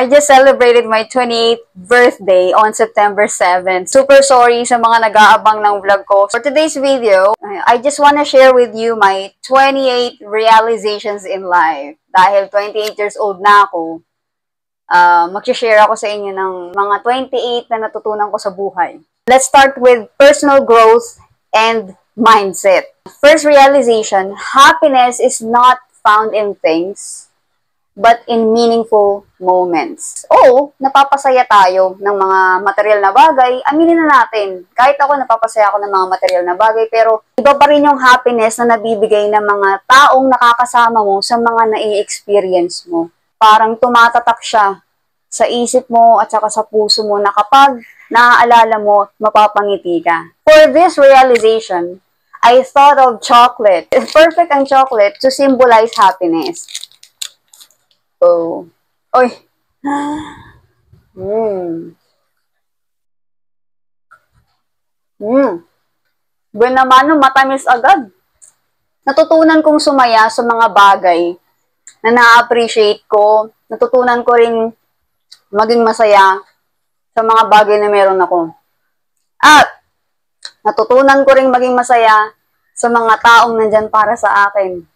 I just celebrated my 28th birthday on September 7th. Super sorry sa mga nag-aabang ng vlog ko. For today's video, I just wanna share with you my 28 realizations in life. Dahil 28 years old na ako, mag-share ako sa inyo ng mga 28 na natutunan ko sa buhay. Let's start with personal growth and mindset. First realization, happiness is not found in things, but in meaningful moments. Oo, napapasaya tayo ng mga material na bagay. Aminin na natin, kahit ako napapasaya ako ng mga material na bagay, pero iba pa rin yung happiness na nabibigay ng mga taong nakakasama mo sa mga nai-experience mo. Parang tumatatak siya sa isip mo at saka sa puso mo na kapag naaalala mo, mapapangiti ka. For this realization, I thought of chocolate. Perfect ang chocolate to symbolize happiness. Oh. Oy. Buwan naman, matamis agad. Natutunan kong sumaya sa mga bagay na na-appreciate ko. Natutunan ko rin maging masaya sa mga bagay na meron ako. At natutunan ko rin maging masaya sa mga taong nandyan para sa akin.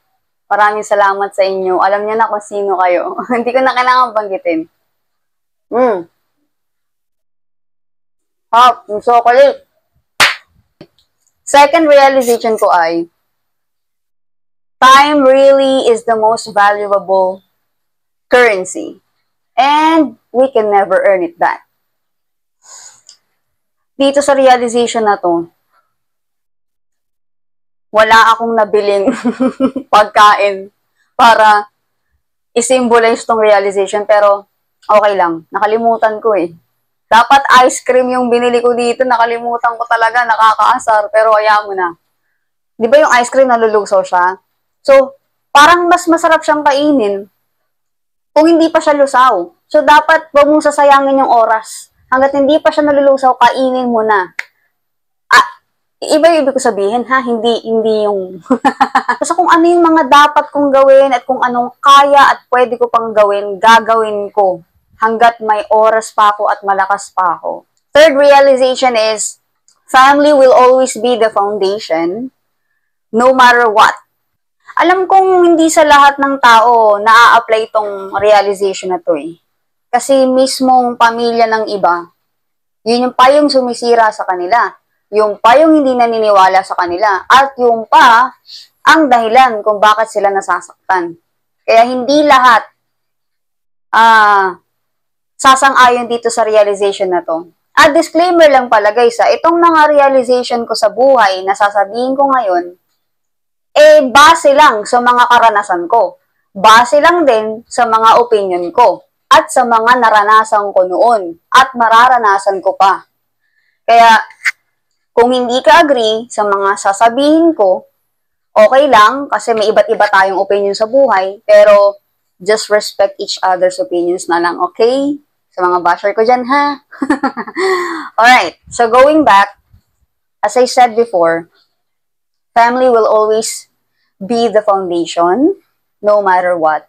Maraming salamat sa inyo. Alam niyo na kung sino kayo. Hindi ko na kailangan banggitin. Hop, yung chocolate. Second realization ko ay, time really is the most valuable currency. And we can never earn it back. Dito sa realization na to, wala akong nabiling pagkain para i-symbolize tong realization, pero okay lang. Nakalimutan ko eh. Dapat ice cream yung binili ko dito. Nakalimutan ko talaga. Nakakaasar. Pero ayaw mo na. Di ba yung ice cream nalulusaw siya? So, parang mas masarap siyang kainin kung hindi pa siya lusaw. So, dapat wag mong sasayangin yung oras. Hanggat hindi pa siya nalulusaw, kainin mo na. Iba yung ibig ko sabihin, ha? Hindi yung... Kasi kung ano yung mga dapat kong gawin at kung anong kaya at pwede ko pang gawin, gagawin ko hanggat may oras pa ako at malakas pa ako. Third realization is, family will always be the foundation, no matter what. Alam kong hindi sa lahat ng tao na-apply itong realization na to eh. Kasi mismong pamilya ng iba, yun yung payong sumisira sa kanila. Yung pa yung hindi naniniwala sa kanila, at yung pa ang dahilan kung bakit sila nasasaktan. Kaya hindi lahat sasang-ayon dito sa realization na to. At disclaimer lang pala guys, itong mga realization ko sa buhay na sasabihin ko ngayon, base lang sa mga karanasan ko. Base lang din sa mga opinion ko at sa mga naranasan ko noon at mararanasan ko pa. Kaya, kung hindi ka agree sa mga sasabihin ko, okay lang kasi may iba't iba tayong opinion sa buhay, pero just respect each other's opinions na lang, okay? Sa mga basher ko dyan, ha? Alright, so going back, as I said before, family will always be the foundation, no matter what.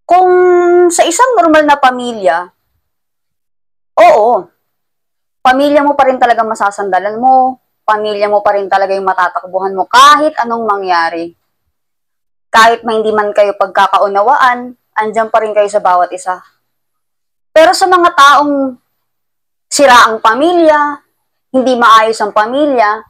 Kung sa isang normal na pamilya, oo, pamilya mo pa rin talaga masasandalan mo, pamilya mo pa rin talaga yung matatakbuhan mo kahit anong mangyari. Kahit may hindi man kayo pagkakaunawaan, andyan pa rin kayo sa bawat isa. Pero sa mga taong sira ang pamilya, hindi maayos ang pamilya,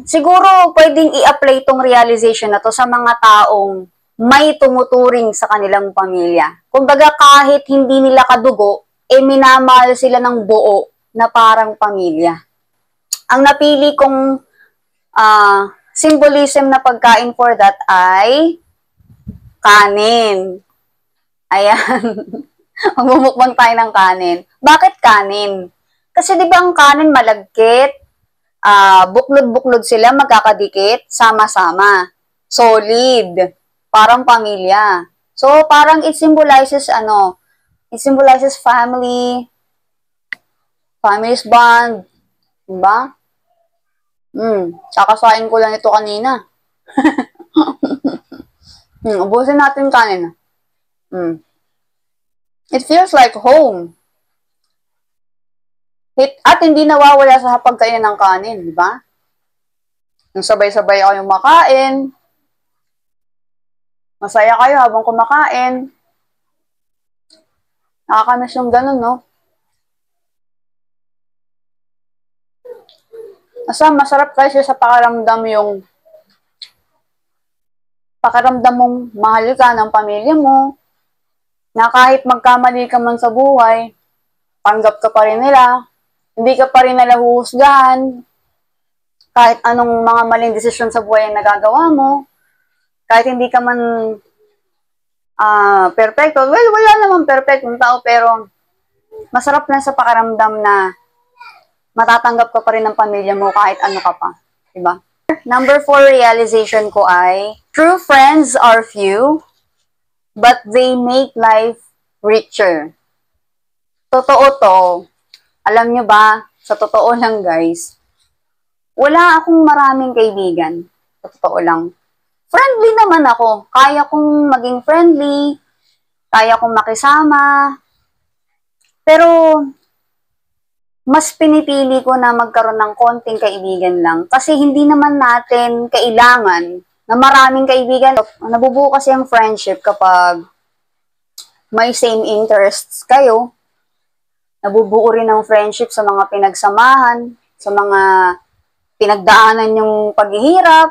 siguro pwedeng i-apply itong realization na to sa mga taong may tumuturing sa kanilang pamilya. Kumbaga kahit hindi nila kadugo, minamahal sila ng buo na parang pamilya. Ang napili kong symbolism na pagkain for that ay kanin. Ayan. Magmumukbang tayo ng kanin. Bakit kanin? Kasi di ba ang kanin malagkit, buklod-buklod sila, magkakadikit, sama-sama. Solid. Parang pamilya. So, parang it symbolizes it symbolizes family, family's bond, diba? Kakasain ko lang ito kanina. Ubusin natin kanin. Mm. It feels like home. At hindi nawawala sa pagkain ng kanin, di ba? Yung sabay-sabay kayong makain, masaya kayo habang kumakain. Nakakamiss yung ganun, no? Masarap kasi sa pakiramdam mong mahal ka ng pamilya mo, na kahit magkamali ka man sa buhay, tanggap ka pa rin nila, hindi ka pa rin nila huhusgahan, kahit anong mga maling desisyon sa buhay ang nagagawa mo, kahit hindi ka man perfecto. Well, wala namang perfectong tao, pero masarap na sa pakiramdam na matatanggap ka pa rin ng pamilya mo kahit ano ka pa. Diba? Number 4 realization ko ay, true friends are few, but they make life richer. Totoo to. Alam nyo ba, sa totoo lang guys, wala akong maraming kaibigan. Sa totoo lang. Friendly naman ako. Kaya kong maging friendly, kaya kong makisama, pero mas pinipili ko na magkaroon ng konting kaibigan lang. Kasi hindi naman natin kailangan na maraming kaibigan. Nabubuo kasi ang friendship kapag may same interests kayo. Nabubuo rin ang friendship sa mga pinagsamahan, sa mga pinagdaanan yung paghihirap,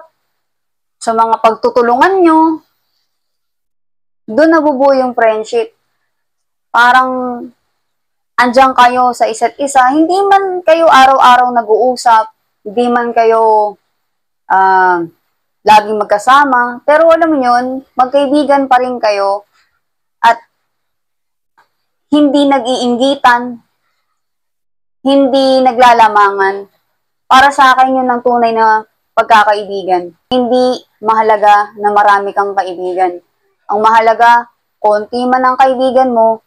sa mga pagtutulungan nyo. Doon nabubuo yung friendship. Parang andiyan kayo sa isa't isa, hindi man kayo araw-araw nag-uusap, hindi man kayo laging magkasama, pero alam mo yun, magkaibigan pa rin kayo at hindi nag-iinggitan, hindi naglalamangan. Para sa akin yun ang tunay na pagkakaibigan. Hindi mahalaga na marami kang kaibigan. Ang mahalaga, konti man ang kaibigan mo,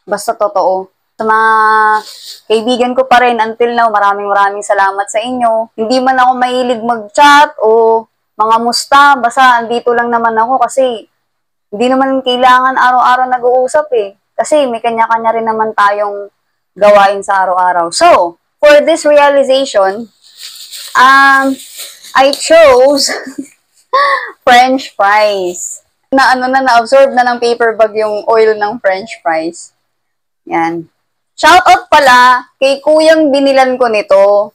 basta totoo. Sa mga kaibigan ko pa rin until now, maraming salamat sa inyo. Hindi man ako mahilig mag-chat o mga musta, basta andito lang naman ako kasi hindi naman kailangan araw-araw nag-uusap eh. Kasi may kanya-kanya rin naman tayong gawain sa araw-araw. So, for this realization, I chose French fries. Na-absorb na ng paper bag yung oil ng French fries. Yan. Shoutout pala kay kuyang binilan ko nito.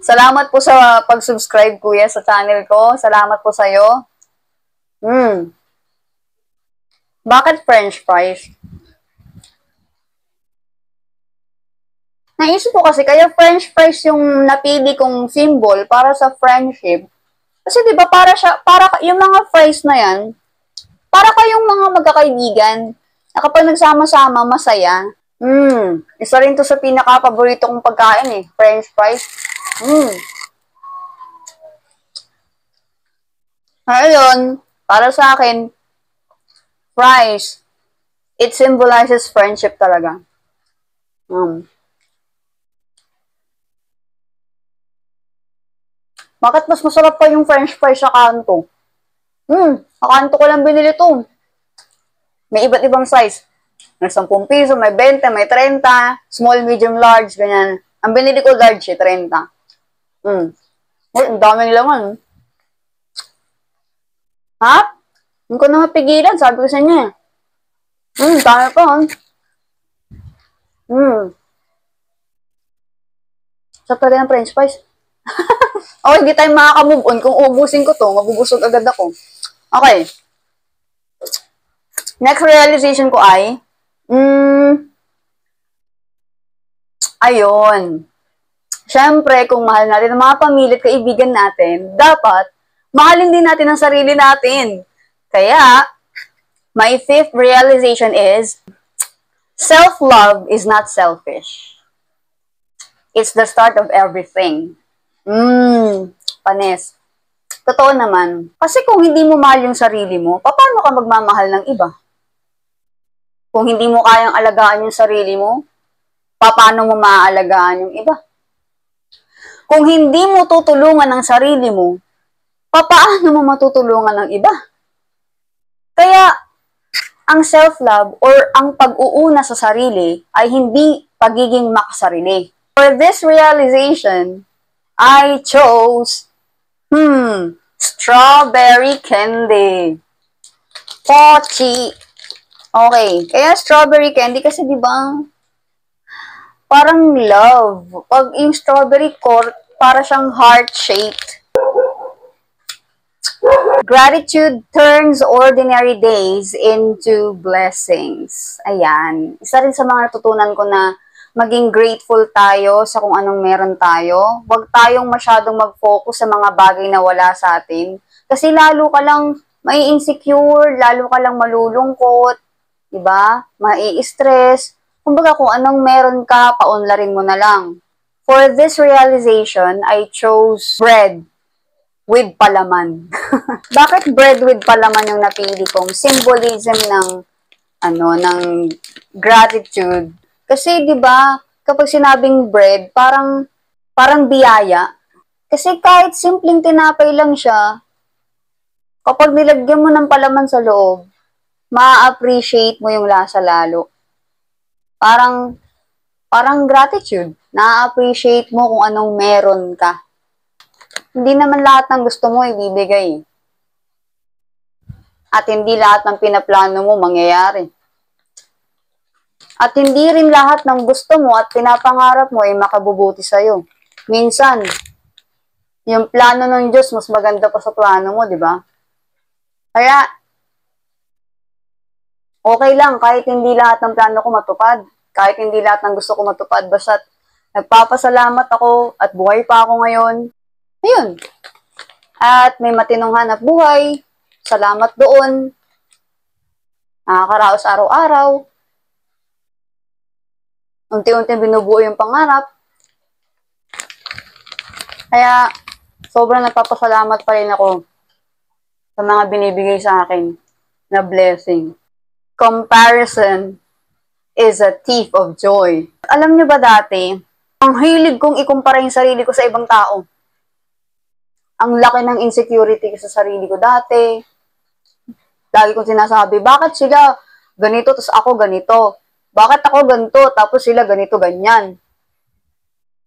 Salamat po sa pag-subscribe, kuya, sa channel ko. Salamat po sa'yo. Bakit French fries? Naisip ko kasi, kaya French fries yung napili kong symbol para sa friendship. Kasi 'di ba para yung mga fries na yan, para kayong mga magkakaibigan na kapag nagsama-sama, masaya. Isa rin to sa pinaka-paborito kong pagkain eh, French fries. Ngayon, para sa akin, fries, it symbolizes friendship talaga. Bakit mas masarap pa yung French fries sa kanto? Sa kanto ko lang binili to. May iba't ibang size. May 10 piso, may 20, may 30, small, medium, large, ganyan. Ang binili ko large eh, 30. Uy, ang daming laman. Ha? Hindi ko na mapigilan, sabi ko sa inyo eh. Dami pa. Sa talaga ng French fries. Okay, hindi tayo makaka-move on. Kung ubusin ko to, mabubusog agad ako. Okay. Next realization ko ay, ayun. Siyempre, kung mahal natin ang mga pamilya at kaibigan natin, dapat mahalin din natin ang sarili natin. Kaya, my 5th realization is, self-love is not selfish. It's the start of everything. Panis. Totoo naman. Kasi kung hindi mo mahal yung sarili mo, paano ka magmamahal ng iba? Kung hindi mo kayang alagaan yung sarili mo, paano mo maaalagaan yung iba? Kung hindi mo tutulungan ang sarili mo, paano mo matutulungan ng iba? Kaya, ang self-love or ang pag-uuna sa sarili ay hindi pagiging makasarili. For this realization, I chose, strawberry candy. Pochi. Okay, kaya strawberry candy kasi 'di ba? Parang love. Pag yung strawberry core, para siyang heart-shaped. Gratitude turns ordinary days into blessings. Ayan. Isa rin sa mga natutunan ko na maging grateful tayo sa kung anong meron tayo. Huwag tayong masyadong mag-focus sa mga bagay na wala sa atin. Kasi lalo ka lang may insecure, lalo ka lang malulungkot, diba? Mai-stress. Kumbaga kung anong meron ka, paunlarin mo na lang. For this realization, I chose bread with palaman. Bakit bread with palaman yung napili kong symbolism ng gratitude? Kasi 'di ba, kapag sinabing bread, parang biyaya. Kasi kahit simpleng tinapay lang siya, kapag nilagyan mo ng palaman sa loob, ma-appreciate mo yung lasa lalo. Parang gratitude. Na-appreciate mo kung anong meron ka. Hindi naman lahat ng gusto mo ibibigay. At hindi lahat ng pinaplano mo mangyayari. At hindi rin lahat ng gusto mo at pinapangarap mo ay makabubuti sa'yo. Minsan, yung plano ng Diyos mas maganda pa sa plano mo, di ba? Kaya, okay lang kahit hindi lahat ng plano ko matupad. Kahit hindi lahat ng gusto ko matupad. Basta nagpapasalamat ako at buhay pa ako ngayon. Ayun. At may matinong hanap buhay. Salamat doon. Nakakaraos araw-araw. Unti-unti binubuo yung pangarap. Kaya, sobrang nagpapasalamat pa rin ako sa mga binibigay sa akin na blessing. Comparison is a thief of joy. Alam niyo ba dati, ang hilig kong ikumpara yung sarili ko sa ibang tao. Ang laki ng insecurity ko sa sarili ko dati. Lagi kong sinasabi, bakit sila ganito, tapos ako ganito? Bakit ako ganito, tapos sila ganito, ganyan?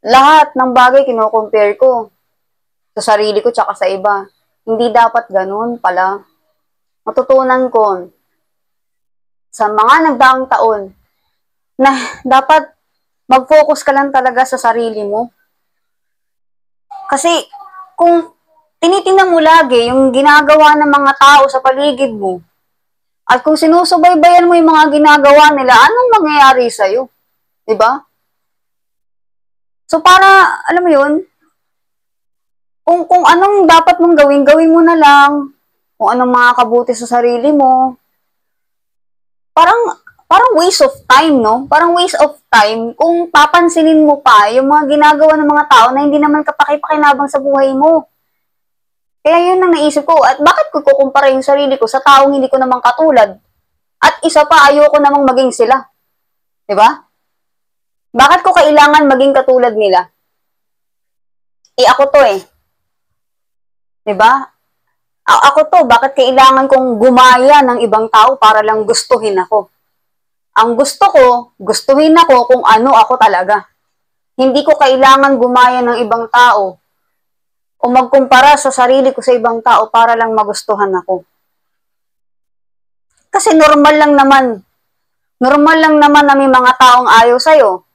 Lahat ng bagay kino-compare ko sa sarili ko tsaka sa iba. Hindi dapat ganun pala. Matutunan ko sa mga nagdaang taon na dapat mag-focus ka lang talaga sa sarili mo. Kasi kung tinitingnan mo lagi yung ginagawa ng mga tao sa paligid mo, at kung sinusubaybayan mo yung mga ginagawa nila, anong mangyayari sa'yo? Diba? So para, alam mo yun, kung anong dapat mong gawin, gawin mo na lang. Kung anong makakabuti sa sarili mo. Parang waste of time, no? Parang waste of time kung papansinin mo pa yung mga ginagawa ng mga tao na hindi naman kapaki-pakinabang sa buhay mo. Kaya yun ang naisip ko. At bakit ko kukumpara yung sarili ko sa taong hindi ko namang katulad? At isa pa, ayoko namang maging sila. Diba? Bakit ko kailangan maging katulad nila? Ako to eh. Diba? Ako to, bakit kailangan kong gumaya ng ibang tao para lang gustuhin ako? Ang gusto ko, gustuhin ako kung ano ako talaga. Hindi ko kailangan gumaya ng ibang tao o magkumpara sa sarili ko sa ibang tao para lang magustuhan ako. Kasi normal lang naman na may mga taong ayaw sa'yo.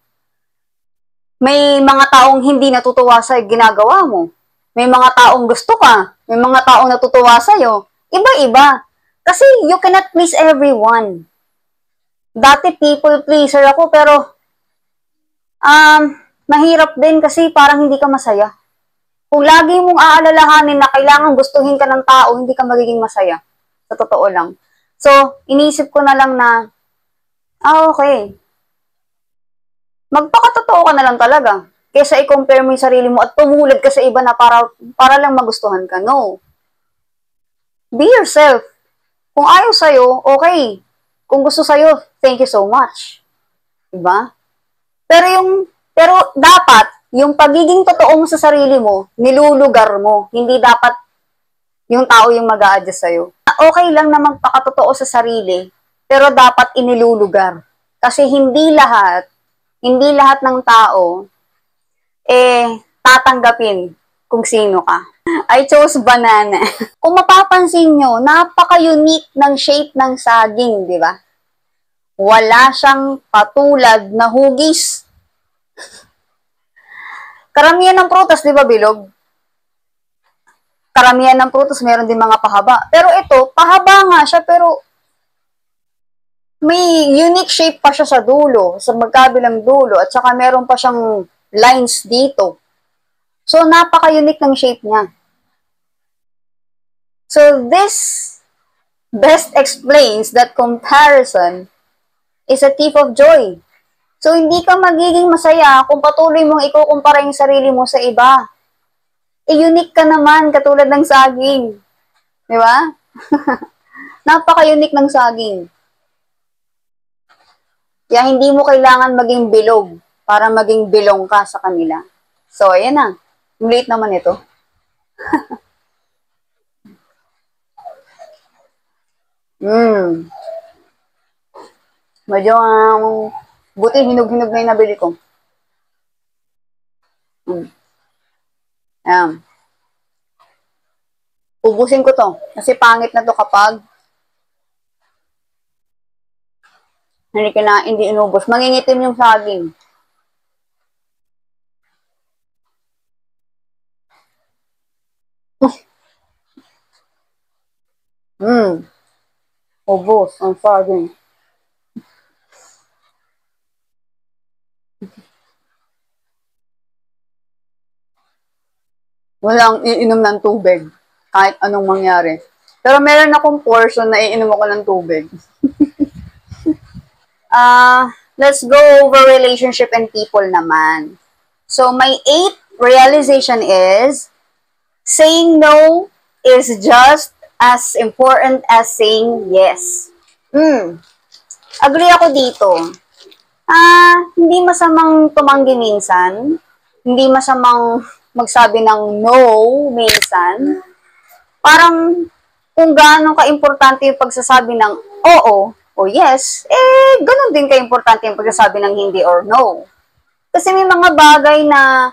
May mga taong hindi natutuwa sa ginagawa mo. May mga taong gusto ka. May mga taong natutuwa sa'yo. Iba-iba. Kasi you cannot please everyone. Dati people pleaser ako pero mahirap din kasi parang hindi ka masaya. Kung lagi mong aalalahanin na kailangan gustuhin ka ng tao, hindi ka magiging masaya. Sa totoo lang. So, inisip ko na lang na, okay. Magpakatotoo ka na lang talaga. Kesa i-compare mo yung sarili mo at tumulad ka sa iba na para lang magustuhan ka. No. Be yourself. Kung ayaw sa'yo, okay. Kung gusto sa'yo, thank you so much. Diba? Pero dapat, yung pagiging totoo mo sa sarili mo, nilulugar mo. Hindi dapat yung tao yung mag-a-adjust sa'yo. okay lang na magpakatotoo sa sarili, pero dapat inilulugar. Kasi hindi lahat ng tao, tatanggapin kung sino ka. I chose banana. Kung mapapansin nyo, napaka-unique ng shape ng saging, di ba? Wala siyang patulad na hugis. Karamihan ng prutas, di ba, bilog? Karamihan ng prutas, meron din mga pahaba. Pero ito, pahaba nga siya, pero may unique shape pa siya sa dulo, sa magkabilang dulo, at saka meron pa siyang lines dito. So, napaka-unique ng shape niya. So, this best explains that comparison is a thief of joy. So, hindi ka magiging masaya kung patuloy mong ikukumpara yung sarili mo sa iba. Unique ka naman, katulad ng saging. Di ba? Napaka-unique ng saging. Kaya hindi mo kailangan maging bilog para maging bilong ka sa kanila. So, ayan na. Late naman ito. Medyo, buti hinog-hinog na yung nabili ko. Ayan. Ubusin ko to. Kasi pangit na to kapag hindi inubos. Mangingitim yung saging. Ubos ang saging. Walang iinom ng tubig. Kahit anong mangyari. Pero meron akong portion na iinom ako ng tubig. Let's go over relationship and people naman. So, my 8th realization is, saying no is just as important as saying yes. Agree ako dito. Hindi masamang tumanggi minsan. Hindi masamang magsabi ng no minsan. Parang kung gaano ka-importante yung pagsasabi ng oo o yes, ganun din ka-importante yung pagsasabi ng hindi or no. Kasi may mga bagay na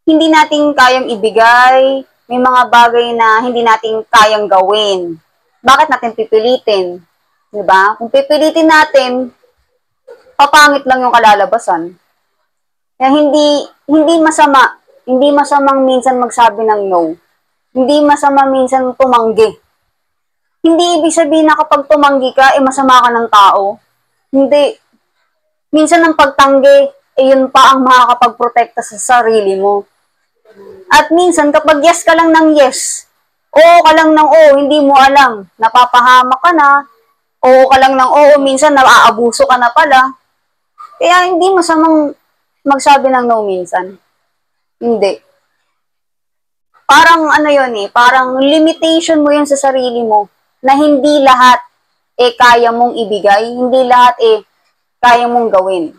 hindi natin kayang ibigay, may mga bagay na hindi natin kayang gawin. Bakit natin pipilitin? Diba? Kung pipilitin natin, papangit lang yung kalalabasan. Kaya hindi masamang minsan magsabi ng no. Hindi masama minsan tumanggi. Hindi ibig sabihin na kapag tumanggi ka, masama ka ng tao. Hindi. Minsan ang pagtanggi, yun pa ang makakapagprotekta sa sarili mo. At minsan, kapag yes ka lang ng yes, oo ka lang ng oo, hindi mo alam, napapahamak ka na, oo ka lang ng oo, minsan naaabuso ka na pala. Kaya hindi masamang magsabi ng no minsan. Hindi. Parang parang limitation mo yun sa sarili mo na hindi lahat kaya mong ibigay, hindi lahat kaya mong gawin.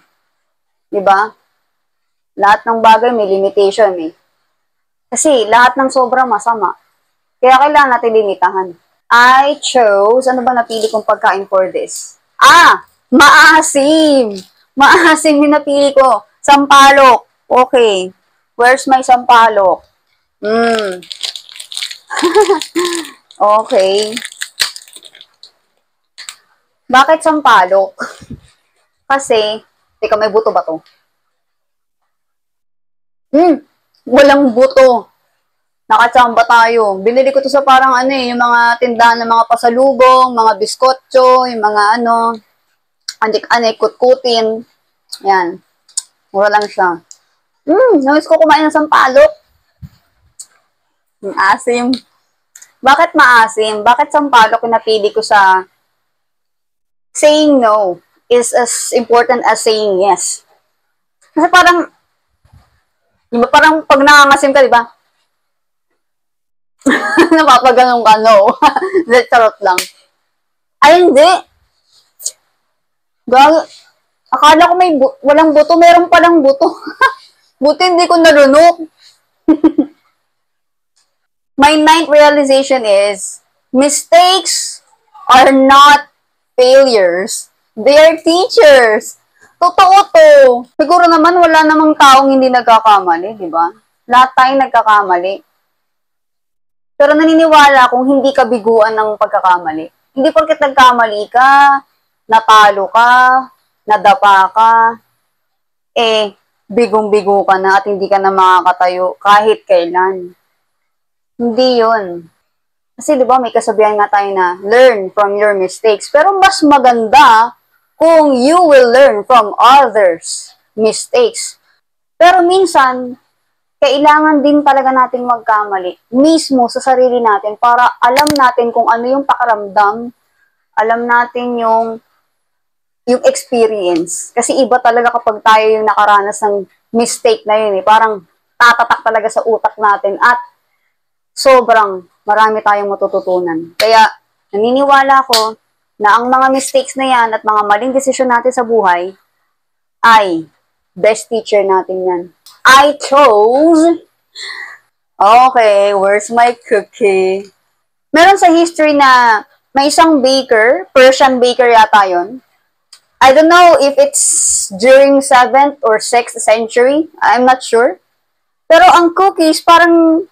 'Di ba? Lahat ng bagay may limitation Kasi lahat ng sobra masama. Kaya kailangan natin limitahan. I chose, ano ba napili kong pagkain for this? Maasim! Maasim yung napili ko. Sampalok. Okay. Where's my sampalok? Okay. Bakit sampalok? Kasi, teka, may buto ba to? Walang buto. Nakachamba tayo. Binili ko to sa parang yung mga tindahan ng mga pasalubong, mga biskotso, yung mga anik-anik, kutkutin. Yan. Mura lang siya. Namiss ko kumain ng sampalok. Asim. Bakit maasim? Bakit sampalok yung napili ko sa saying no is as important as saying yes? Kasi parang, diba parang pag nangangasim ka, diba? Napapaganong ka, no. Charot lang. Ay, hindi. Akala ko walang buto, meron palang buto. Buti hindi ko nalunok. My 9th realization is, Mistakes are not failures. They are teachers. Totoo to. Siguro naman wala namang taong hindi nagkakamali, di ba? Lahat tayo nagkakamali. Pero naniniwala akong hindi ka biguan ng pagkakamali. Hindi porket nagkamali ka, natalo ka, nadapa ka, bigong-bigo ka na at hindi ka na makakatayo kahit kailan. Hindi yun. Kasi di ba may kasabihan nga tayo na learn from your mistakes. Pero mas maganda kung you will learn from others' mistakes. Pero minsan, kailangan din talaga nating magkamali mismo sa sarili natin para alam natin kung ano yung pakiramdam, alam natin yung experience. Kasi iba talaga kapag tayo yung nakaranas ng mistake na yun eh. Parang tatatak talaga sa utak natin at sobrang marami tayong matututunan. Kaya naniniwala ko na ang mga mistakes na yan at mga maling desisyon natin sa buhay ay best teacher natin yan. I chose... Okay, where's my cookie? Meron sa history na may isang baker, Persian baker yata yun. I don't know if it's during 7th or 6th century. I'm not sure. Pero ang cookies, parang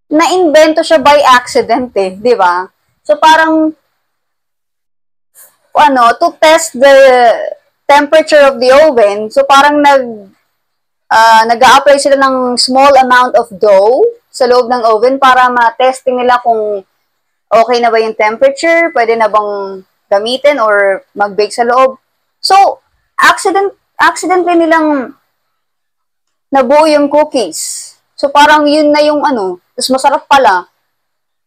na-invento siya by accident eh, di ba? So parang, to test the temperature of the oven, so parang nag-a-apply sila ng small amount of dough sa loob ng oven para ma-testing nila kung okay na ba yung temperature, pwede na bang gamitin or mag-bake sa loob. So, accidentally nilang nabuo yung cookies. So, parang yun na yung tapos masarap pala.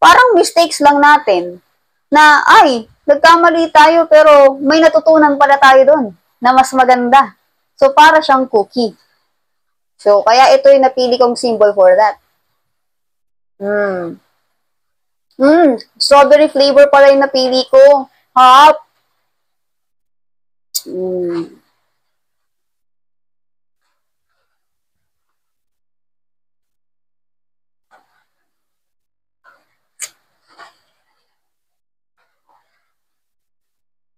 Parang mistakes lang natin na, nagkamali tayo pero may natutunan pala tayo doon na mas maganda. So, para siyang cookie. So, kaya ito yung napili kong symbol for that. Strawberry flavor pala yung napili ko. Hop.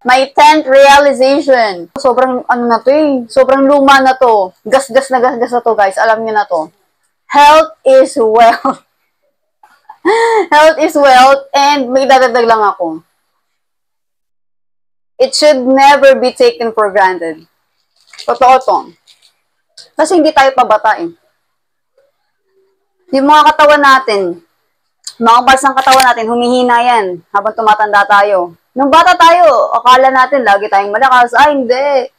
My 10th realization. Sobrang na to eh. Sobrang luma na to. Gas-gas na to guys. Alam niyo na to. Health is wealth. Health is wealth and may dadagdag lang ako. It should never be taken for granted. Totoo to. Kasi hindi tayo pabata eh. Yung mga katawan natin, mga parts ng katawan natin, humihina yan habang tumatanda tayo. Nung bata tayo, akala natin lagi tayong malakas. Hindi.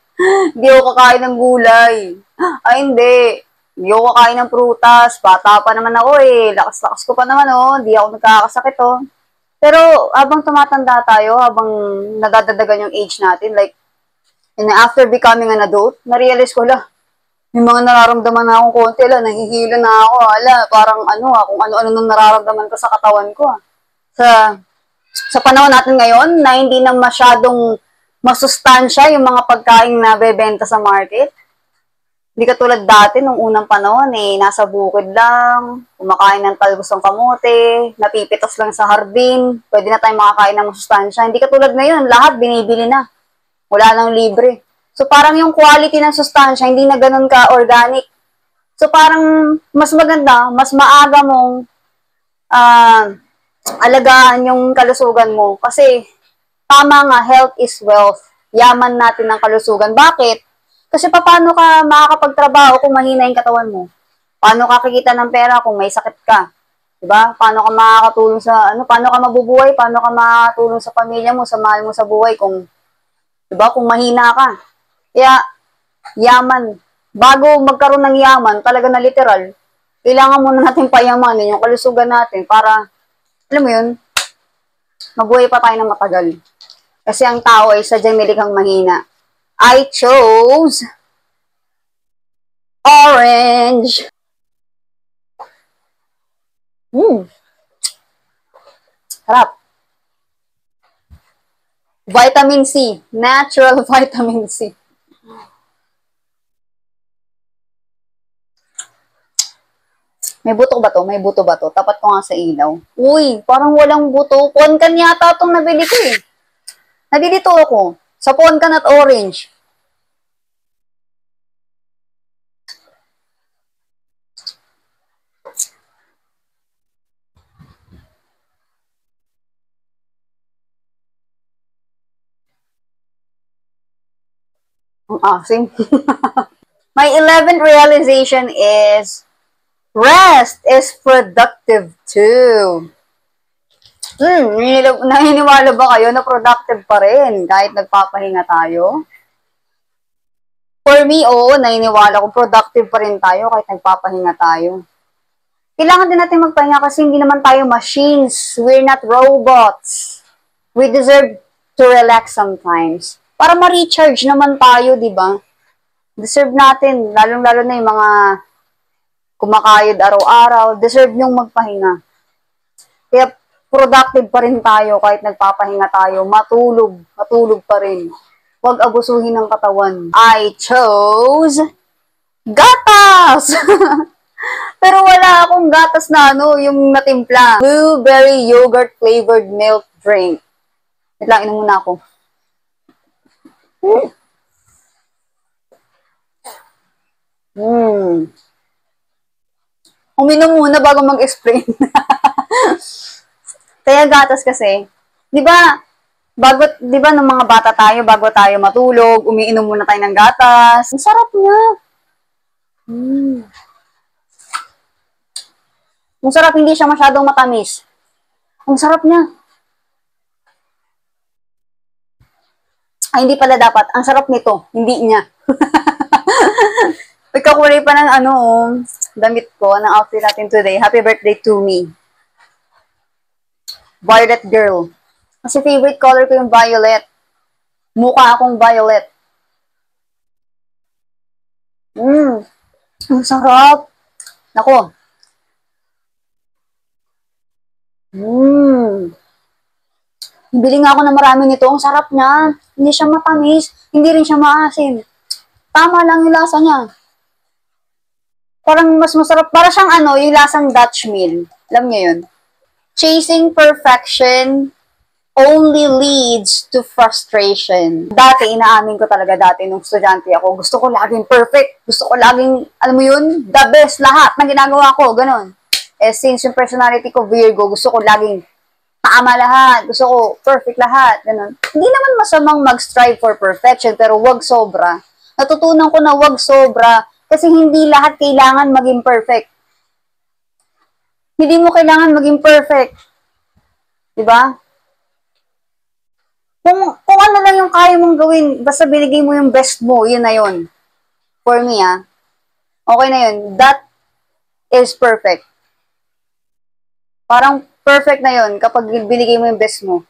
Hindi ako kakain ng gulay. Hindi. Hindi ako kakain ng prutas. Bata pa naman ako eh. Lakas-lakas ko pa naman oh. Hindi ako nagkakasakit oh. Pero habang tumatanda tayo, habang nadadadagan yung age natin, like, and after becoming an adult, na-realize ko, may mga nararamdaman na akong konti, nahihilo na ako, parang kung ano-ano nang nararamdaman ko sa katawan ko. Sa panahon natin ngayon, na hindi na masyadong masustansya yung mga pagkain na bebenta sa market. Hindi katulad dati, nung unang panahon, nasa bukid lang, kumakain ng talbos ng kamote, napipitas lang sa hardin, pwede na tayong makakain ng masustansya. Hindi katulad ngayon, lahat binibili na. Wala nang libre. So, parang yung quality ng sustansya, hindi na ganun ka-organic. So, parang mas maganda, mas maaga mong alagaan yung kalusugan mo. Kasi, tama nga, health is wealth. Yaman natin ng kalusugan. Bakit? Kasi paano ka makakapagtrabaho kung mahina yung katawan mo? Paano ka kikita ng pera kung may sakit ka? Diba? Paano ka makakatulong paano ka mabubuhay? Paano ka makakatulong sa pamilya mo, sa mahal mo sa buhay kung, diba, kung mahina ka? Kaya, yaman. Bago magkaroon ng yaman, talaga na literal, kailangan muna natin payamanin yung kalusugan natin para, alam mo yun, mabuhay pa tayo ng matagal. Kasi ang tao ay sadyang nilikhang mahina. I chose orange. Harap. Vitamin C. Natural vitamin C. May buto ba to? May buto ba to? Tapat ko nga sa ilaw. Uy, parang walang buto. Ponkan yata itong nabili ko eh. Nabili to ako. Sa Ponkan at Orange. Ang asim. My 11th realization is rest is productive too. Naniniwala ba kayo na productive pa rin kahit nagpapahinga tayo? For me, oo, naniniwala ko productive pa rin tayo kahit nagpapahinga tayo. Kailangan din natin magpahinga kasi hindi naman tayo machines. We're not robots. We deserve to relax sometimes. Para ma-recharge naman tayo, di ba? Deserve natin, lalong-lalo na yung mga kumakayod araw-araw, deserve yung magpahinga. Kaya productive pa rin tayo kahit nagpapahinga tayo. Matulog pa rin. Huwag abusuhin ng katawan. I chose gatas! Pero wala akong gatas na yung natimpla. Blueberry yogurt flavored milk drink. Wait lang, inom muna ako. Uminom muna bago mag-explain. Kaya gatas kasi, di ba, nung mga bata tayo, bago tayo matulog, umiinom muna tayo ng gatas. Ang sarap niya. Ang sarap, hindi siya masyadong matamis. Ang sarap niya. Ay, hindi pala dapat. Ang sarap nito, hindi niya. Pagkakulay pa ng damit ko, ng outfit natin today. Happy birthday to me. Violet girl. Kasi favorite color ko yung violet. Mukha akong violet. Ang sarap. Nako. Bili nga ako ng marami nito. Ang sarap niya. Hindi siya matamis. Hindi rin siya maasim. Tama lang yung lasa niya. Parang mas masarap. Para siyang yung lasang Dutch meal. Alam niyo yun? Chasing perfection only leads to frustration. Dati, inaamin ko talaga nung estudyante ako. Gusto ko laging perfect. Gusto ko laging, alam mo yun, the best lahat na ginagawa ko. Ganon. Since yung personality ko, Virgo, gusto ko laging tama lahat. Gusto ko perfect lahat. Ganon. Hindi naman masamang mag-strive for perfection, pero wag sobra. Natutunan ko na wag sobra kasi hindi lahat kailangan maging perfect. Hindi mo kailangan maging perfect. Diba? Kung ano lang yung kaya mong gawin, basta binigay mo yung best mo, yun na yun. For me, okay na yun. That is perfect. Parang perfect na yun kapag binigay mo yung best mo.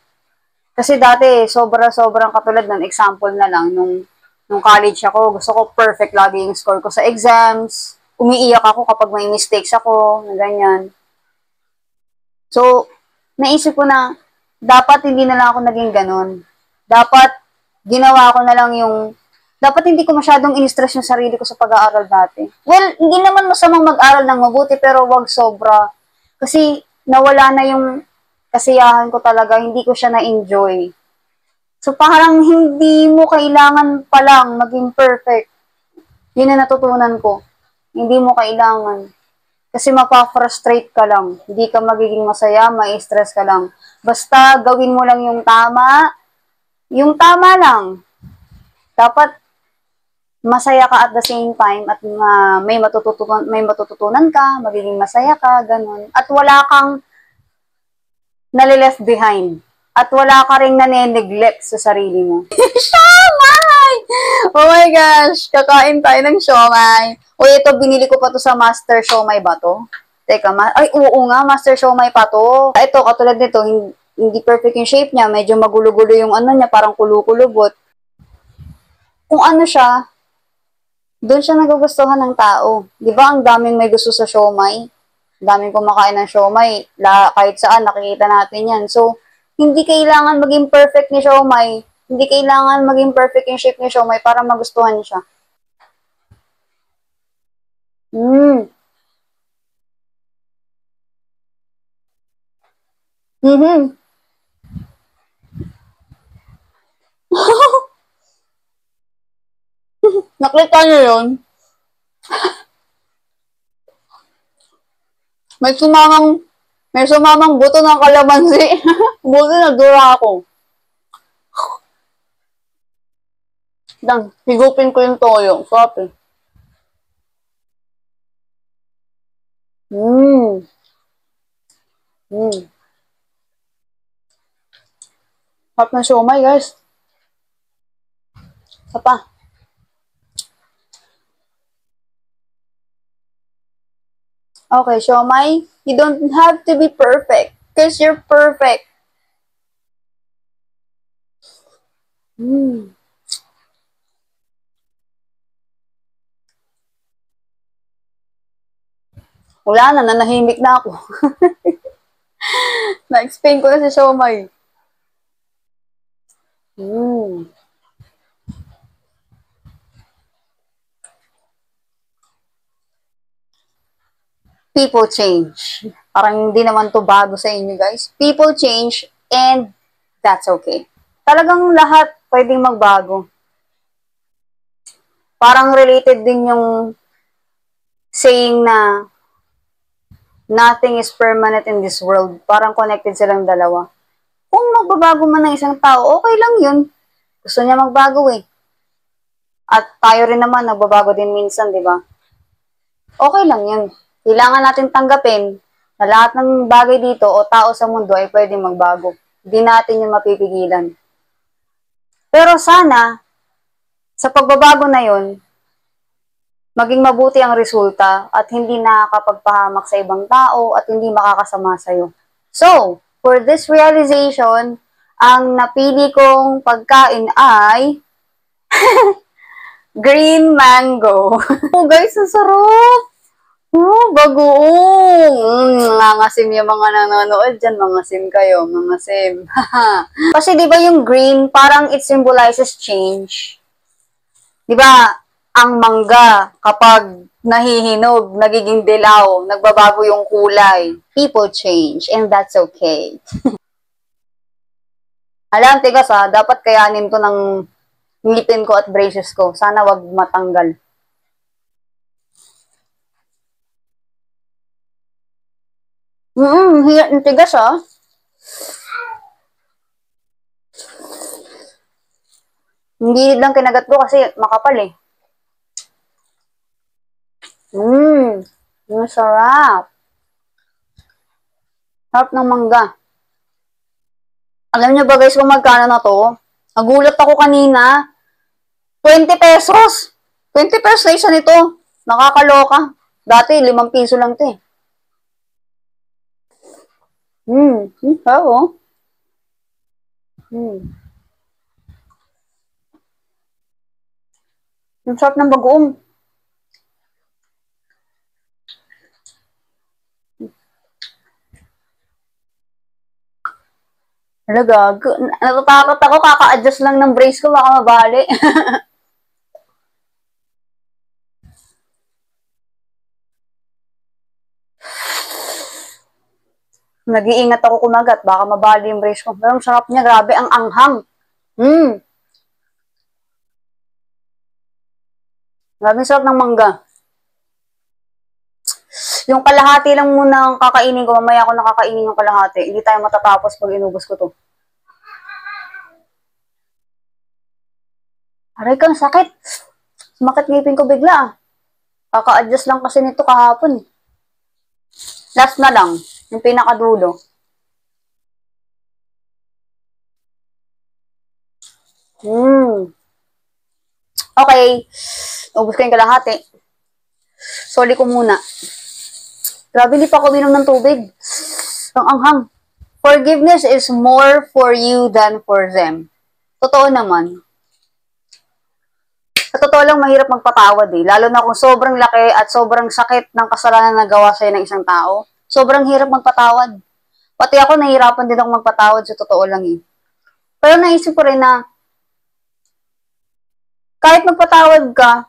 Kasi dati, sobrang katulad ng example na lang, nung college ako, gusto ko perfect lagi yung score ko sa exams. Umiiyak ako kapag may mistakes ako, na ganyan. So, naisip ko na, dapat hindi na lang ako naging ganun. Dapat, ginawa ko na lang dapat hindi ko masyadong in-stress yung sarili ko sa pag-aaral dati. Well, hindi naman masamang mag-aral ng mabuti, pero wag sobra. Kasi, nawala na yung kasiyahan ko talaga, hindi ko siya na-enjoy. So, parang hindi mo kailangan palang maging perfect. Yun na natutunan ko. Hindi mo kailangan. Kasi mapa-frustrate ka lang. Hindi ka magiging masaya, ma-stress ka lang. Basta gawin mo lang yung tama lang. Dapat masaya ka at the same time at may matututunan ka, magiging masaya ka, ganun. At wala kang nalileft behind. At wala ka rin nane-neglect sa sarili mo. Siomay! Oh my gosh, kakain tayo ng siomay. Ito, binili ko pa to sa Master Siomay ba to? Teka, oo nga, Master Siomay pa to. Ito, katulad nito, hindi perfect yung shape niya. Medyo magulo-gulo yung niya, parang kulukulubot. Kung ano siya, doon siya nagugustuhan ng tao. Di ba ang daming may gusto sa siomay? Daming kumakain ng siomay. Kahit saan, nakikita natin yan. So, hindi kailangan maging perfect ni siomay. Hindi kailangan maging perfect yung shape ni siomay para magustuhan siya. Mhm. Nakita niyo yun? May sumamang, may sumamang buto ng kalamansi. Buto nagdura ako. Lang, higupin ko yung toyo. Sarap eh. Mmm. Mmm. Sarap ng siomay, guys. Isa pa. Okay, siomay, you don't have to be perfect. Because you're perfect. Mmm. Wala na, nanahimik na ako. Na-explain ko na si siomay. Mmm. People change. Parang hindi naman to bago sa inyo, guys. People change and that's okay. Talagang lahat pwedeng magbago. Parang related din yung saying na nothing is permanent in this world. Parang connected silang dalawa. Kung magbabago man ng isang tao, okay lang yun. Gusto niya magbago eh. At tayo rin naman, nagbabago din minsan, di ba? Okay lang yun. Kailangan natin tanggapin na lahat ng bagay dito o tao sa mundo ay pwedeng magbago. Hindi natin yung mapipigilan. Pero sana, sa pagbabago na yun, maging mabuti ang resulta at hindi nakakapagpahamak sa ibang tao at hindi makakasama sa'yo. So, for this realization, ang napili kong pagkain ay green mango. Oh guys, ang sarap! Oh, bagoong! Nangasim yung mga nanonood dyan. Mangasim kayo, mangasim. Kasi di ba yung green, parang it symbolizes change. Di ba, ang mangga, kapag nahihinog, nagiging dilaw, nagbabago yung kulay. People change, and that's okay. Alam, tigas ha, dapat kayanin to ng ngipin ko at braces ko. Sana wag matanggal. Tigas ha. Hindi lang kinagat ko kasi makapal eh. Ang sarap. Sarap ng mangga. Alam niyo ba guys kung magkano na to? Nagulat ako kanina. 20 pesos. 20 pesos na isa nito. Nakakaloka. Dati, 5 piso lang to eh. Oo. Ang sarap ng bagoong. Talaga, natatakot ako, kaka-adjust lang ng brace ko, baka mabali. Nag-iingat ako kumagat, baka mabali yung brace ko. Pero ang sarap niya, grabe, ang anghang. Grabe sarap ng mangga. Yung kalahati lang muna ang kakainin ko, mamaya ako nakakainin yung kalahati. Hindi tayo matatapos pag inubos ko to. Aray kang sakit. Sumakit ngipin ko bigla ah. Kaka-adjust lang kasi nito kahapon. Last na lang, yung pinakadulo. Okay. Ubus ko yung kalahati. Sorry ko muna. Grabe, hindi pa ako minom ng tubig. Ang anghang. Forgiveness is more for you than for them. Totoo naman. Sa totoo lang, mahirap magpatawad eh. Lalo na kung sobrang laki at sobrang sakit ng kasalanan na nagawa sa'yo ng isang tao. Sobrang hirap magpatawad. Pati ako, nahihirapan din ako magpatawad sa totoo lang eh. Pero naisip ko rin na kahit magpatawad ka,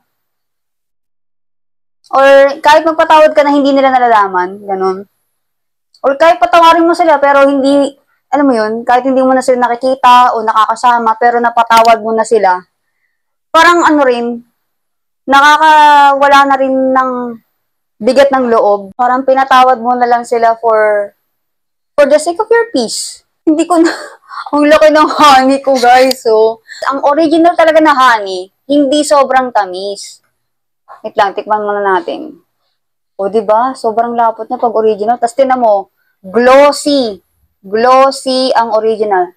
or kahit magpatawad ka na hindi nila nalalaman, ganun. Or kahit patawarin mo sila pero hindi alam mo yun, kahit hindi mo na sila nakikita o nakakasama, pero napatawad mo na sila, parang ano rin, nakakawala na rin ng bigat ng loob. Parang pinatawad mo na lang sila for the sake of your peace. Hindi ko na, ang laki ng honey ko, guys. So, ang original talaga na honey, hindi sobrang tamis. Wait lang, tikman muna natin. O, diba? Sobrang lapot na pag original. Tapos, tinan mo, glossy. Glossy ang original.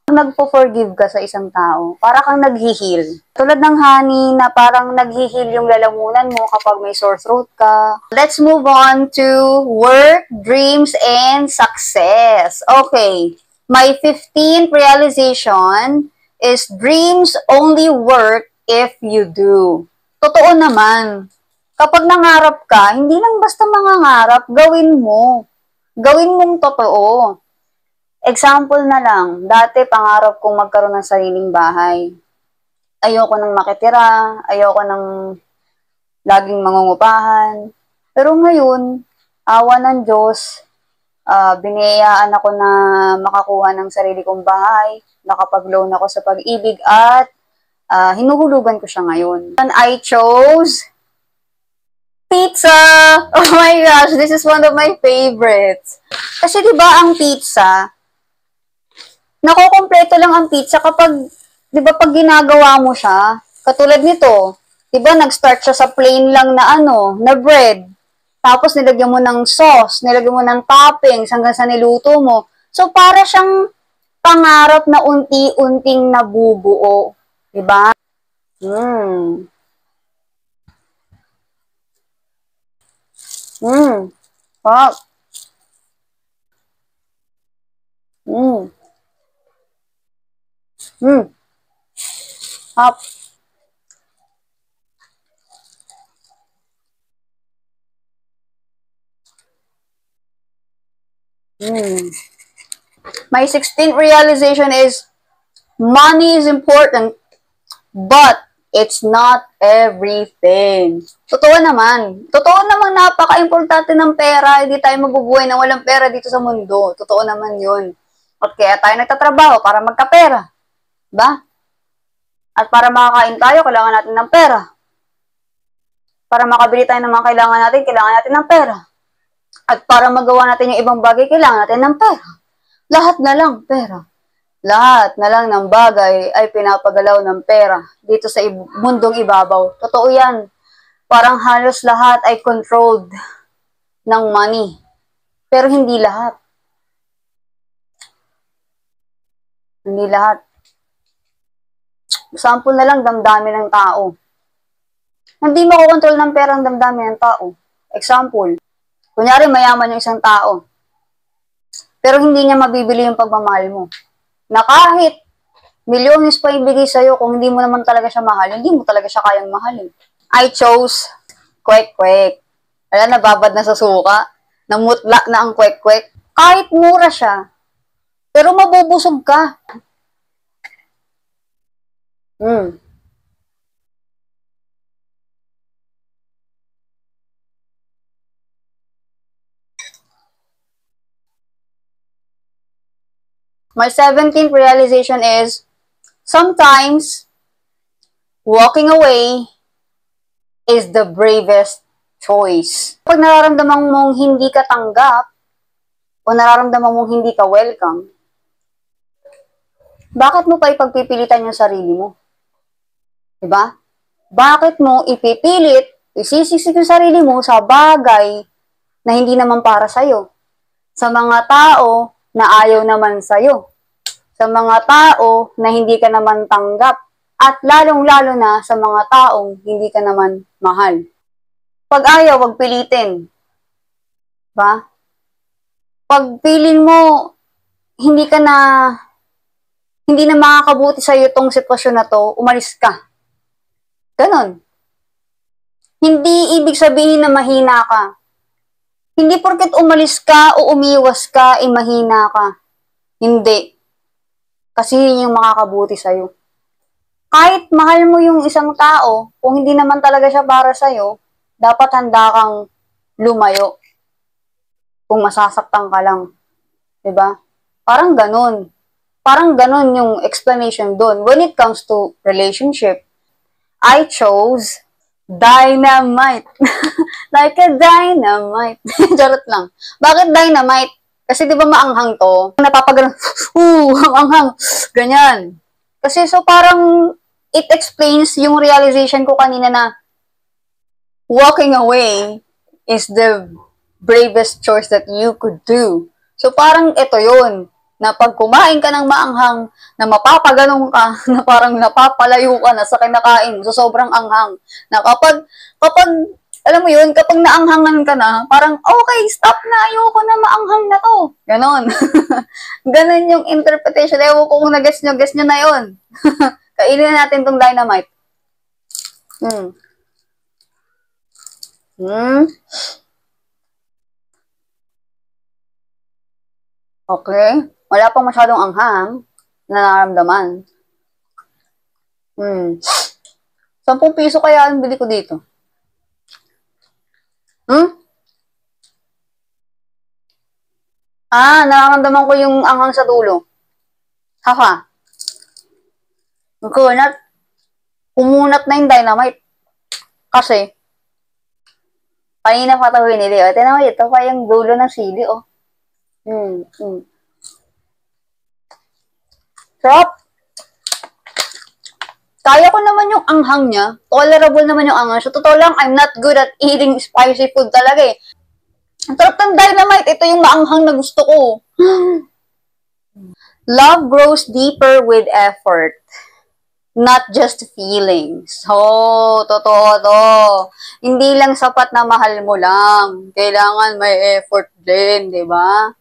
Nagpo-forgive ka sa isang tao, para kang nag-heal. Tulad ng honey na parang nag-heal yung lalamunan mo kapag may sore throat ka. Let's move on to work, dreams, and success. Okay. My 15th realization is dreams only work if you do. Totoo naman. Kapag nangarap ka, hindi lang basta mangangarap, gawin mo. Gawin mong totoo. Example na lang, dati pangarap kong magkaroon ng sariling bahay. Ayoko nang makitira, ayoko nang laging mangungupahan. Pero ngayon, awa ng Diyos, biniyayaan ako na makakuha ng sarili kong bahay, nakapag-loan ako sa Pag-ibig at hinuhulugan ko siya ngayon. And I chose pizza! Oh my gosh, this is one of my favorites. Kasi 'di ba ang pizza, nakukumpleto lang ang pizza kapag, di ba, pag ginagawa mo siya, katulad nito, di ba, nag-start siya sa plain lang na na bread. Tapos, nilagyan mo ng sauce, nilagyan mo ng toppings hanggang sa niluto mo. So, para siyang pangarap na unti-unting nabubuo. Di ba? Mm. Mm. Pop. Mm. Mm. Pop. Mm. My 16th realization is money is important, but it's not everything. Totoo naman. Totoo naman napaka-importante ng pera. Hindi tayo mabubuhay na walang pera dito sa mundo. Totoo naman yun. At kaya tayo nagtatrabaho para magkapera. Ba? At para makakain tayo, kailangan natin ng pera. Para makabili tayo ng mga kailangan natin ng pera. At para magawa natin yung ibang bagay, kailangan natin ng pera. Lahat na lang pera. Lahat na lang ng bagay ay pinapagalaw ng pera dito sa mundong ibabaw. Totoo yan. Parang halos lahat ay controlled ng money. Pero hindi lahat. Hindi lahat. Sample na lang, damdamin ng tao. Hindi makokontrol ng pera ang damdamin ng tao. Example, kunyari mayaman yung isang tao, pero hindi niya mabibili yung pagmamahal mo. Na kahit milyones pa ibigay sa'yo, kung hindi mo naman talaga siya mahal, hindi mo talaga siya kayang mahalin. I chose kwek-kwek. Alam, nababad na sa suka. Namutla na ang kwek-kwek. Kahit mura siya, pero mabubusog ka. My 17th realization is, sometimes, walking away is the bravest choice. Pag nararamdaman mong hindi ka tanggap, o nararamdaman mong hindi ka welcome, bakit mo pa ipagpipilitan yung sarili mo? Diba? Bakit mo ipipilit, isisisik yung sarili mo sa bagay na hindi naman para sa'yo? Sa mga tao na ayaw naman sa'yo? Sa mga tao na hindi ka naman tanggap? At lalong-lalo na sa mga taong hindi ka naman mahal? Pag ayaw, wag pilitin. Diba? Pag feeling mo, hindi na makakabuti sa'yo itong sitwasyon na to, umalis ka. Ganon. Hindi ibig sabihin na mahina ka. Hindi porket umalis ka o umiwas ka, mahina ka. Hindi. Kasi yun yung makakabuti sa'yo. Kahit mahal mo yung isang tao, kung hindi naman talaga siya para sa'yo, dapat handa kang lumayo. kung masasaktan ka lang. 'Di ba? Parang ganun. Parang ganun yung explanation doon. When it comes to relationship, I chose dynamite. Like a dynamite. Charot lang. Bakit dynamite? Kasi di ba maanghang to? Napapagano, maanghang. Ganyan. Kasi so parang it explains yung realization ko kanina na walking away is the bravest choice that you could do. So parang ito yun, na pag kumain ka ng maanghang, na mapapaganong ka, na parang napapalayo ka na sa kinakain mo, so sobrang anghang. Na kapag, alam mo yun, kapag naanghangan ka na, parang, okay, stop na, ayoko na, maanghang na to. Ganon. Ganon yung interpretation. Ewan ko kung na-guess nyo na yun. Kainin na natin tong dynamite. Okay. Wala pang masyadong anghang na nararamdaman. 10 piso kaya ang bili ko dito. Nararamdaman ko yung anghang sa dulo. Haha. Kumunat na yung dynamite. Kasi, kanina pa ito binili. Tinan mo, ito pa yung dulo ng sili, oh. Sarap. Kaya ko naman yung anghang niya. Tolerable naman yung anghang. So, totoo lang, I'm not good at eating spicy food talaga eh. Ang sarap ng dynamite. Ito yung maanghang na gusto ko. Love grows deeper with effort. Not just feelings. Totoo to. Hindi lang sapat na mahal mo lang. Kailangan may effort din, di ba?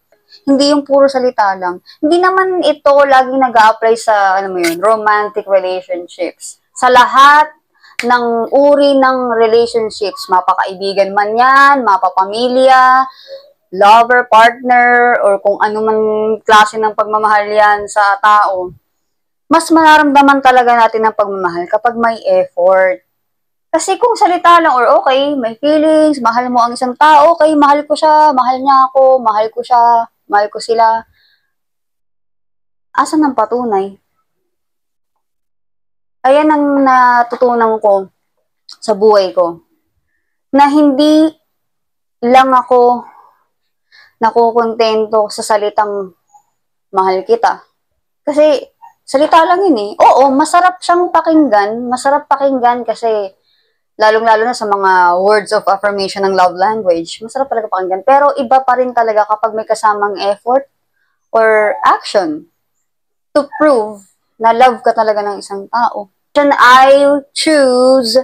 Hindi yung puro salita lang. Hindi naman ito laging nag-a-apply sa, romantic relationships. Sa lahat ng uri ng relationships, mapakaibigan man yan, mapapamilya, lover, partner, or kung ano man klase ng pagmamahal yan sa tao, mas mararamdaman talaga natin ang pagmamahal kapag may effort. Kasi kung salita lang or okay, may feelings, mahal mo ang isang tao, okay, mahal ko siya, mahal niya ako, mahal ko siya, mahal ko sila. Asan ang patunay? Ayan ang natutunan ko sa buhay ko. Na hindi lang ako nakukontento sa salitang mahal kita. Kasi salita lang yun eh. Oo, masarap siyang pakinggan. Masarap pakinggan kasi lalong-lalo na sa mga words of affirmation ng love language. Masarap talaga pakinggan. Pero iba pa rin talaga kapag may kasamang effort or action to prove na love ka talaga ng isang tao. Then I choose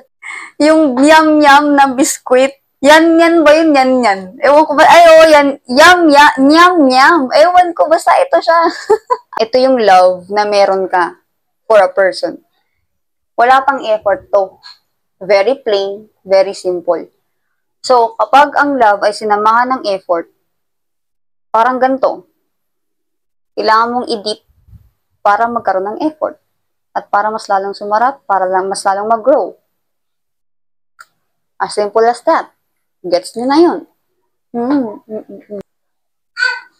yung yum-yum na biskuit. Yan ba yun? Yan. Ewan ko ba? Yan. Yum. Ewan ko, basta ito siya. Ito yung love na meron ka for a person. Wala pang effort to. Very plain, very simple. So, kapag ang love ay sinamahan ng effort, parang ganito. Kailangan mong i-dip para magkaroon ng effort. At para mas lalong sumarap, para mas lalong mag-grow. As simple as that. Gets nyo na yun.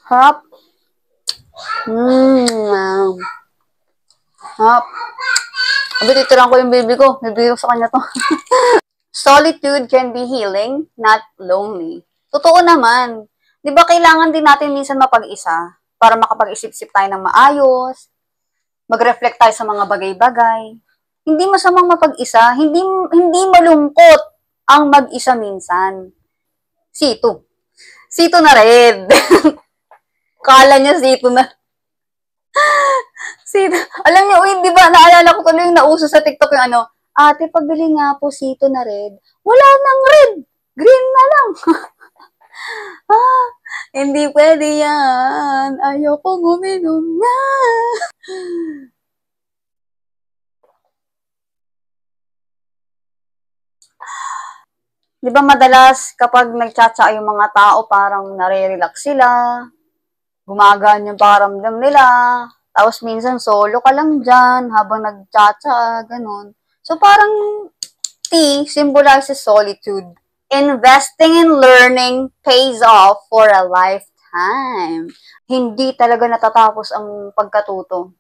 Harap. Harap. Titiran ko yung baby ko. Bibigay ko sa kanya to. Solitude can be healing, not lonely. Totoo naman. Di ba kailangan din natin minsan mapag-isa para makapag-isip-isip tayo ng maayos, mag-reflect tayo sa mga bagay-bagay. Hindi masamang mapag-isa, hindi malungkot ang mag-isa minsan. Sito na red. Kala niya sito na. Alam niyo, di ba, naalala ko tuloy yung nauso sa TikTok yung ate, pabili nga po sito na red. Wala nang red. Green na lang. Hindi pwede yan. Ayoko guminom na. Di ba madalas kapag nagchatsa yung mga tao, parang nare-relax sila, gumagaan yung pakiramdam nila, tapos minsan solo ka lang dyan habang nagchatsa, ganun. So parang T symbolizes solitude. Investing in learning pays off for a lifetime. Hindi talaga natatapos ang pagkatuto.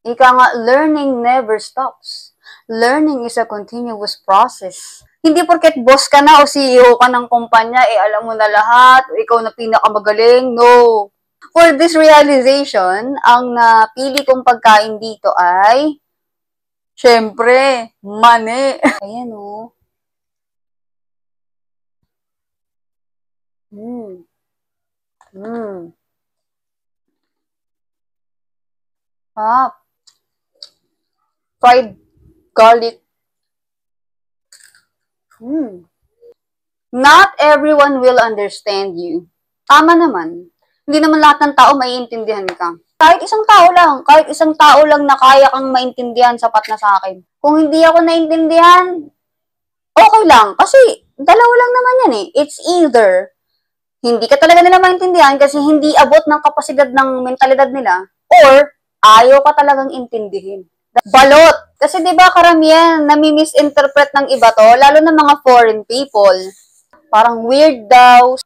Ika nga, learning never stops. Learning is a continuous process. Hindi porket boss ka na o CEO ka ng kumpanya, alam mo na lahat, o ikaw na pinakamagaling. No. For this realization, ang napili kong pagkain dito ay, syempre, mani. Ayan o. Mm. Mm. Ah, fried garlic. Mm. Not everyone will understand you. Tama naman. Hindi naman lahat ng tao maiintindihan ka. Kahit isang tao lang na kaya kang maintindihan, sapat na sa akin. Kung hindi ako naintindihan, okay lang. Kasi, dalawa lang naman yan eh. It's either, hindi ka talaga nila maintindihan kasi hindi abot ng kapasidad ng mentalidad nila, or, ayaw ka talagang intindihin. Balot! Kasi di ba karamihan, nami-misinterpret ng iba to, lalo na mga foreign people. Parang weird daw.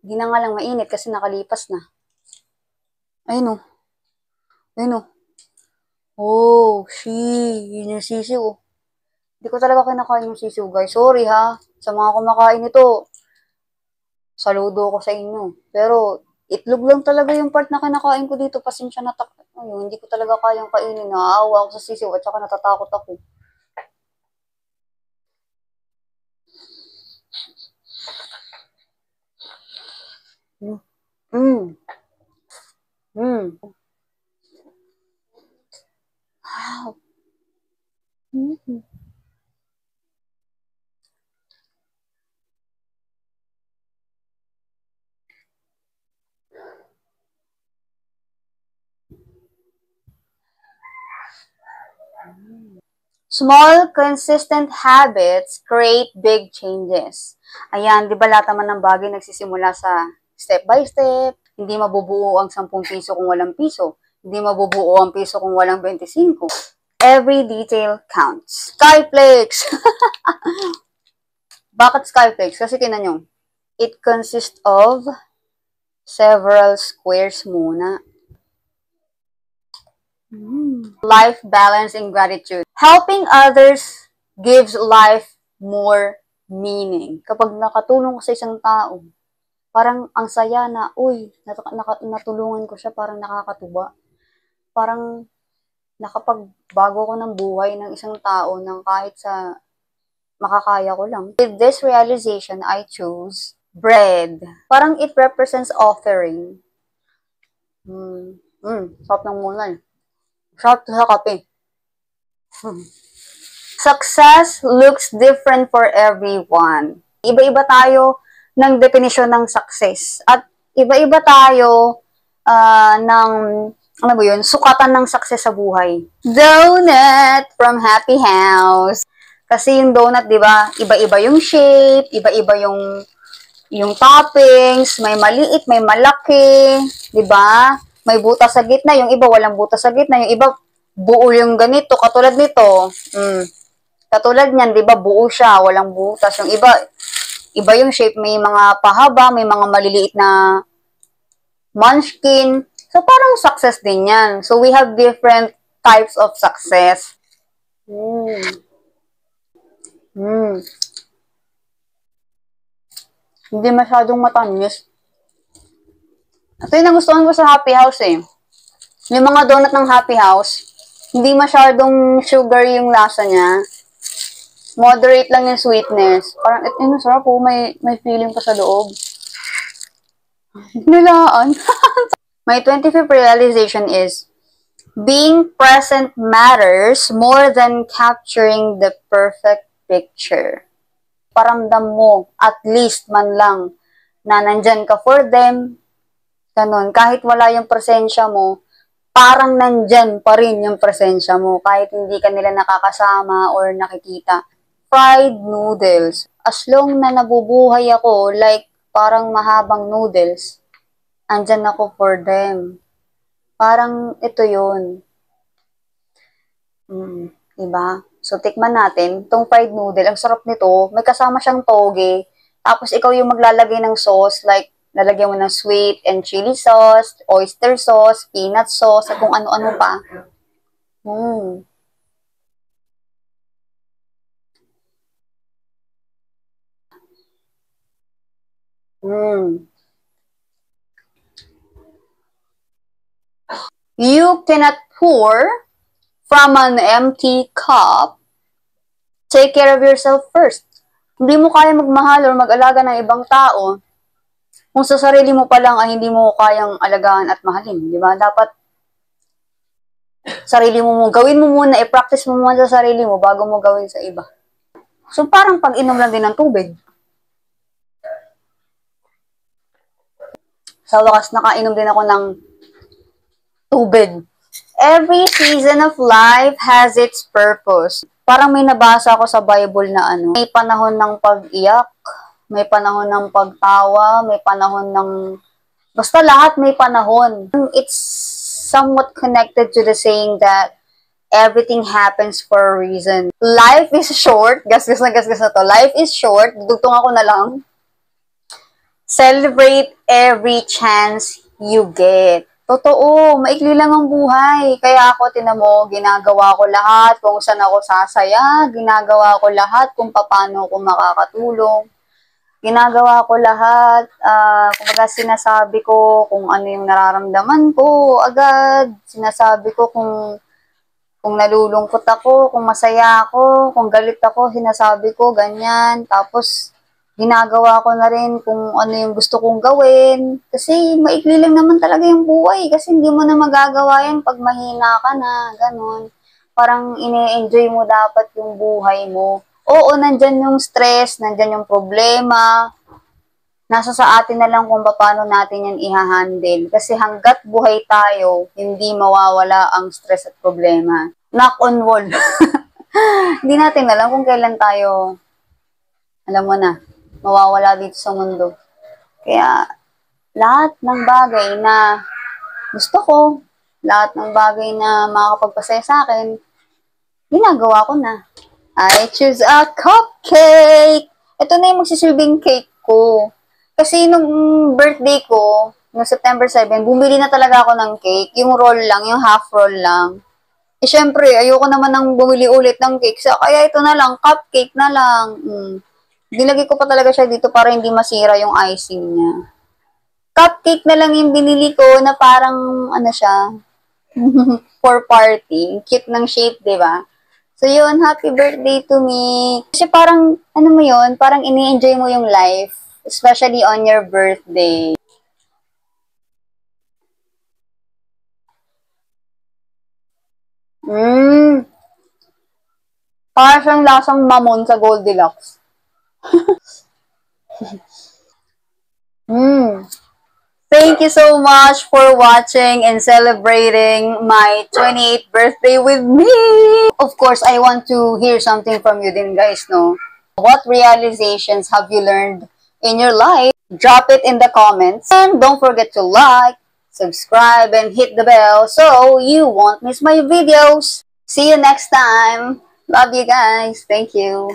Hindi na nga lang mainit kasi nakalipas na. Ayun o. Ayun o. Oh, yun yung sisiw. Hindi ko talaga kinakain yung sisiw, guys. Sorry ha. Sa mga kumakain ito, saludo ko sa inyo. Pero, itlog lang talaga yung part na kinakain ko dito. Pasensya na ayun, hindi ko talaga kayang kainin. Naaawa ako sa sisiw at saka natatakot ako. Mm. Mm. Wow. Mm. Small, consistent habits create big changes. Ayan, di ba lahat naman ng bagay nagsisimula sa step by step. Hindi mabubuo ang 10 piso kung walang piso. Hindi mabubuo ang piso kung walang 25. Every detail counts. Skyflakes! Bakit Skyflakes? Kasi tinan nyo, it consists of several squares muna. Life balance and gratitude. Helping others gives life more meaning. Kapag nakatulong ko sa isang tao, parang ang saya na, uy, natulungan ko siya, parang nakakatuwa. Parang nakapagbago ko ng buhay ng isang tao ng kahit sa makakaya ko lang. With this realization, I chose bread. Parang it represents offering. Sarap ng muna eh. Sarap sa kape. Success looks different for everyone. Iba-iba tayo ng definisyon ng success. At iba-iba tayo ng, ano ba yun, sukatan ng success sa buhay. Donut from Happy House. Kasi yung donut, di ba, iba-iba yung shape, iba-iba yung toppings, may maliit, may malaki, di ba? May butas sa gitna, yung iba walang butas sa gitna, yung iba buo yung ganito, katulad nito. Katulad niyan, 'di ba, buo siya, walang butas. Yung iba yung shape, may mga pahaba, may mga maliliit na munchkin. So parang success din 'yan. So we have different types of success. Hindi masyadong matamis. Ito yung nagustuhan ko sa Happy House eh. Yung mga donut ng Happy House, hindi masyadong sugar yung lasa niya. Moderate lang yung sweetness. Parang, sarap po, may feeling pa sa loob. Nilaan. My 25th realization is, being present matters more than capturing the perfect picture. Paramdam mo, at least man lang, na nandyan ka for them. Ganun, kahit wala yung presensya mo, parang nandyan pa rin yung presensya mo, kahit hindi ka nila nakakasama or nakikita. Fried noodles. As long na nabubuhay ako, like parang mahabang noodles, andyan ako for them. Parang ito yun. Diba? So, tikman natin. Itong fried noodle, ang sarap nito. May kasama siyang toge. Tapos, ikaw yung maglalagay ng sauce. Like, lalagyan mo ng sweet and chili sauce, oyster sauce, peanut sauce, at kung ano-ano pa. Mm. Mm. You cannot pour from an empty cup. Take care of yourself first. Hindi mo kaya magmahal or mag-alaga ng ibang tao kung sa sarili mo pa lang ay hindi mo kayang alagaan at mahalin. Di ba? Dapat sarili mo gawin mo muna, i-practice mo muna sa sarili mo bago mo gawin sa iba. So, parang pag-inom lang din ng tubig. Sa wakas, nakainom din ako ng tubig. Every season of life has its purpose. Parang may nabasa ako sa Bible na may panahon ng pag-iyak, may panahon ng pagtawa, may panahon ng... Basta lahat may panahon. It's somewhat connected to the saying that everything happens for a reason. Life is short. Gasgas na to. Life is short. Dugtong ako na lang. Celebrate every chance you get. Totoo, maikli lang ang buhay. Kaya ako, tinamo, ginagawa ko lahat kung saan ako sasaya, ginagawa ko lahat kung paano ako makakatulong. Ginagawa ko lahat, kumbaga sinasabi ko kung ano yung nararamdaman ko agad. Sinasabi ko kung nalulungkot ako, kung masaya ako, kung galit ako, sinasabi ko, ganyan. Tapos, ginagawa ko na rin kung ano yung gusto kong gawin. Kasi maikli lang naman talaga yung buhay. Kasi hindi mo na magagawa yan pag mahina ka na, ganun. Parang ine-enjoy mo dapat yung buhay mo. Oo, nandyan yung stress, nandyan yung problema. Nasa sa atin na lang kung paano natin yan i-handle. Kasi hanggat buhay tayo, hindi mawawala ang stress at problema. Knock on wood. Hindi natin alam kung kailan tayo, alam mo na, mawawala dito sa mundo. Kaya, lahat ng bagay na gusto ko, lahat ng bagay na makakapagpasaya sa akin, ginagawa ko na. I choose a cupcake! Ito na yung magsisilbing cake ko. Kasi nung birthday ko, noong September 7, bumili na talaga ako ng cake. Yung roll lang, yung half roll lang. Eh, syempre, ayoko naman nang bumili ulit ng cake. So, kaya ito na lang, cupcake na lang. Dinagay ko pa talaga siya dito para hindi masira yung icing niya. Cupcake na lang yung binili ko na parang, ano siya, for party. Cute ng shape, di ba? So, yun, happy birthday to me. Kasi parang, ano mo yun, parang ini-enjoy mo yung life. Especially on your birthday. Parang siyang lasang mamon sa Goldilocks. Thank you so much for watching and celebrating my 28th birthday with me. Of course, I want to hear something from you din, guys, no? What realizations have you learned in your life? Drop it in the comments. And don't forget to like, subscribe, and hit the bell so you won't miss my videos. See you next time. Love you guys. Thank you.